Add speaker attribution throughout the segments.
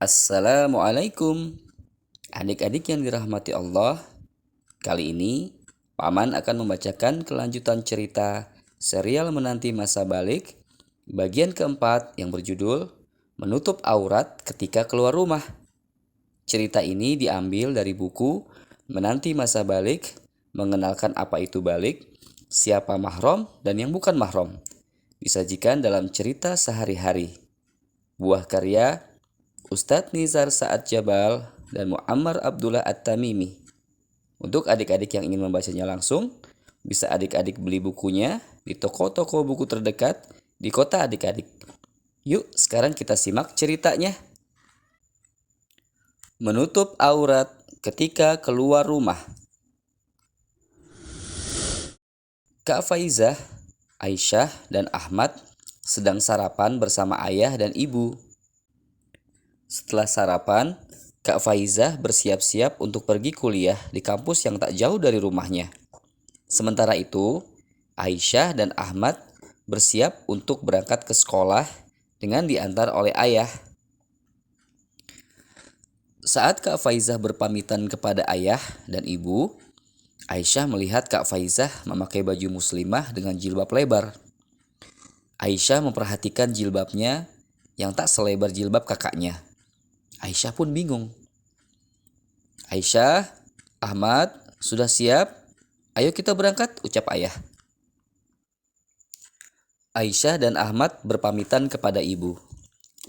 Speaker 1: Assalamualaikum. Adik-adik yang dirahmati Allah, kali ini Paman akan membacakan kelanjutan cerita serial Menanti Masa Balik bagian keempat yang berjudul Menutup Aurat Ketika Keluar Rumah. Cerita ini diambil dari buku Menanti Masa Balik, Mengenalkan Apa Itu Balik, Siapa Mahram dan Yang Bukan Mahram. Disajikan dalam cerita sehari-hari. Buah karya Ustadz Nizar Saad Jabal dan Muammar Abdullah At-Tamimi. Untuk adik-adik yang ingin membacanya langsung, bisa adik-adik beli bukunya di toko-toko buku terdekat di kota adik-adik. Yuk, sekarang kita simak ceritanya. Menutup aurat ketika keluar rumah. Kak Faizah, Aisyah, dan Ahmad sedang sarapan bersama ayah dan ibu. Setelah sarapan, Kak Faizah bersiap-siap untuk pergi kuliah di kampus yang tak jauh dari rumahnya. Sementara itu, Aisyah dan Ahmad bersiap untuk berangkat ke sekolah dengan diantar oleh ayah. Saat Kak Faizah berpamitan kepada ayah dan ibu, Aisyah melihat Kak Faizah memakai baju muslimah dengan jilbab lebar. Aisyah memperhatikan jilbabnya yang tak selebar jilbab kakaknya. Aisyah pun bingung. Aisyah, Ahmad, sudah siap? Ayo kita berangkat, ucap ayah. Aisyah dan Ahmad berpamitan kepada ibu.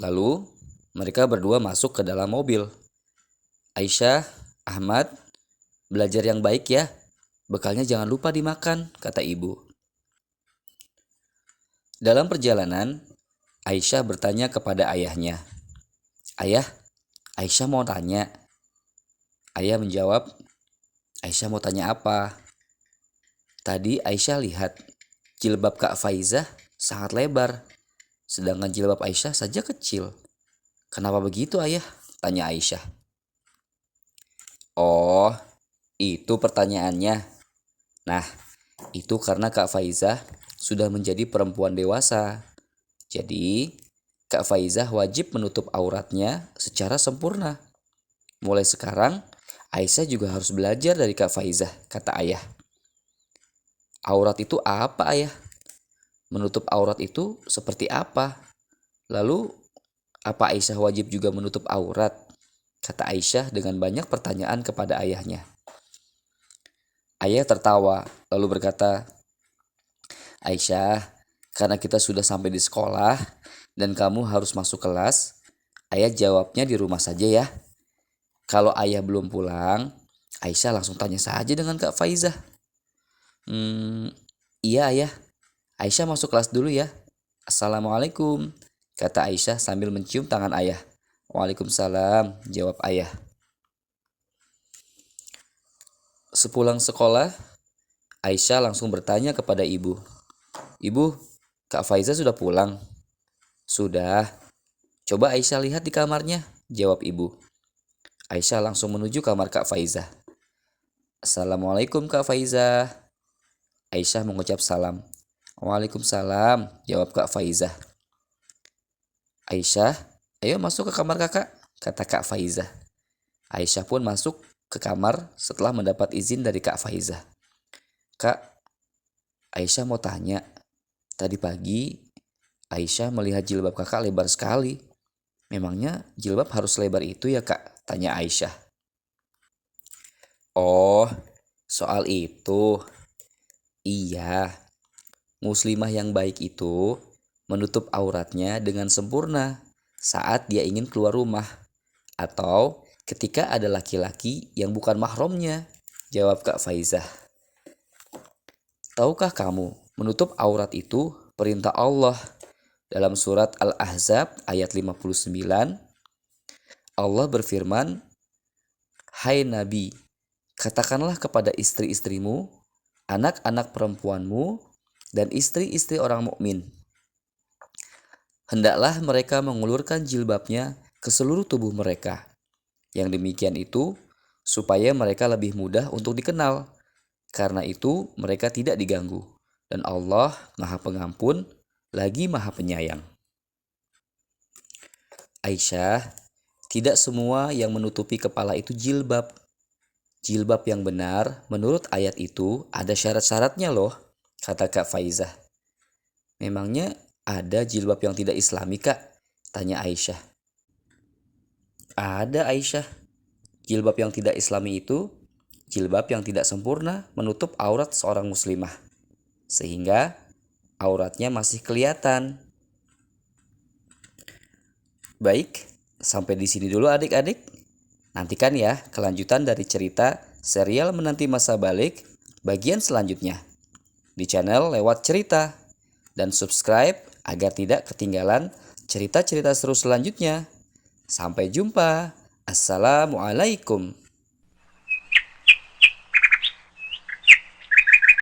Speaker 1: Lalu, mereka berdua masuk ke dalam mobil. Aisyah, Ahmad, belajar yang baik ya. Bekalnya jangan lupa dimakan, kata ibu. Dalam perjalanan, Aisyah bertanya kepada ayahnya. Ayah, Aisyah mau tanya. Ayah menjawab, Aisyah mau tanya apa? Tadi Aisyah lihat jilbab Kak Faizah sangat lebar, sedangkan jilbab Aisyah saja kecil. Kenapa begitu ayah? Tanya Aisyah. Oh, itu pertanyaannya. Nah, itu karena Kak Faizah sudah menjadi perempuan dewasa. Jadi, Kak Faizah wajib menutup auratnya secara sempurna. Mulai sekarang, Aisyah juga harus belajar dari Kak Faizah, kata ayah. Aurat itu apa, ayah? Menutup aurat itu seperti apa? Lalu, apa Aisyah wajib juga menutup aurat? Kata Aisyah dengan banyak pertanyaan kepada ayahnya. Ayah tertawa, lalu berkata, Aisyah, karena kita sudah sampai di sekolah dan kamu harus masuk kelas, ayah jawabnya di rumah saja ya. Kalau ayah belum pulang, Aisyah langsung tanya saja dengan Kak Faizah. Iya ayah, Aisyah masuk kelas dulu ya. Assalamualaikum, kata Aisyah sambil mencium tangan ayah. Waalaikumsalam, jawab ayah. Sepulang sekolah, Aisyah langsung bertanya kepada ibu. Ibu, Kak Faizah sudah pulang? Sudah. Coba Aisyah lihat di kamarnya, jawab ibu. Aisyah langsung menuju kamar Kak Faizah. Assalamualaikum Kak Faizah. Aisyah mengucap salam. Waalaikumsalam, jawab Kak Faizah. Aisyah, ayo masuk ke kamar kakak, kata Kak Faizah. Aisyah pun masuk ke kamar setelah mendapat izin dari Kak Faizah. Kak, Aisyah mau tanya. Tadi pagi, Aisyah melihat jilbab kakak lebar sekali. Memangnya jilbab harus lebar itu ya kak? Tanya Aisyah. Oh, soal itu. Iya, muslimah yang baik itu menutup auratnya dengan sempurna saat dia ingin keluar rumah atau ketika ada laki-laki yang bukan mahramnya, jawab Kak Faizah. Tahukah kamu, menutup aurat itu perintah Allah. Dalam surat Al-Ahzab ayat 59, Allah berfirman, Hai Nabi, katakanlah kepada istri-istrimu, anak-anak perempuanmu, dan istri-istri orang mukmin. Hendaklah mereka mengulurkan jilbabnya ke seluruh tubuh mereka. Yang demikian itu, supaya mereka lebih mudah untuk dikenal. Karena itu, mereka tidak diganggu. Dan Allah Maha Pengampun, lagi Maha Penyayang. Aisyah, tidak semua yang menutupi kepala itu jilbab. Jilbab yang benar menurut ayat itu ada syarat-syaratnya loh, kata Kak Faizah. Memangnya ada jilbab yang tidak islami, Kak? Tanya Aisyah. Ada, Aisyah. Jilbab yang tidak islami itu jilbab yang tidak sempurna menutup aurat seorang muslimah, sehingga auratnya masih kelihatan. Baik, sampai di sini dulu adik-adik. Nantikan ya kelanjutan dari cerita serial Menanti Masa Balik bagian selanjutnya di channel Lewat Cerita. Dan subscribe agar tidak ketinggalan cerita-cerita seru selanjutnya. Sampai jumpa. Assalamualaikum.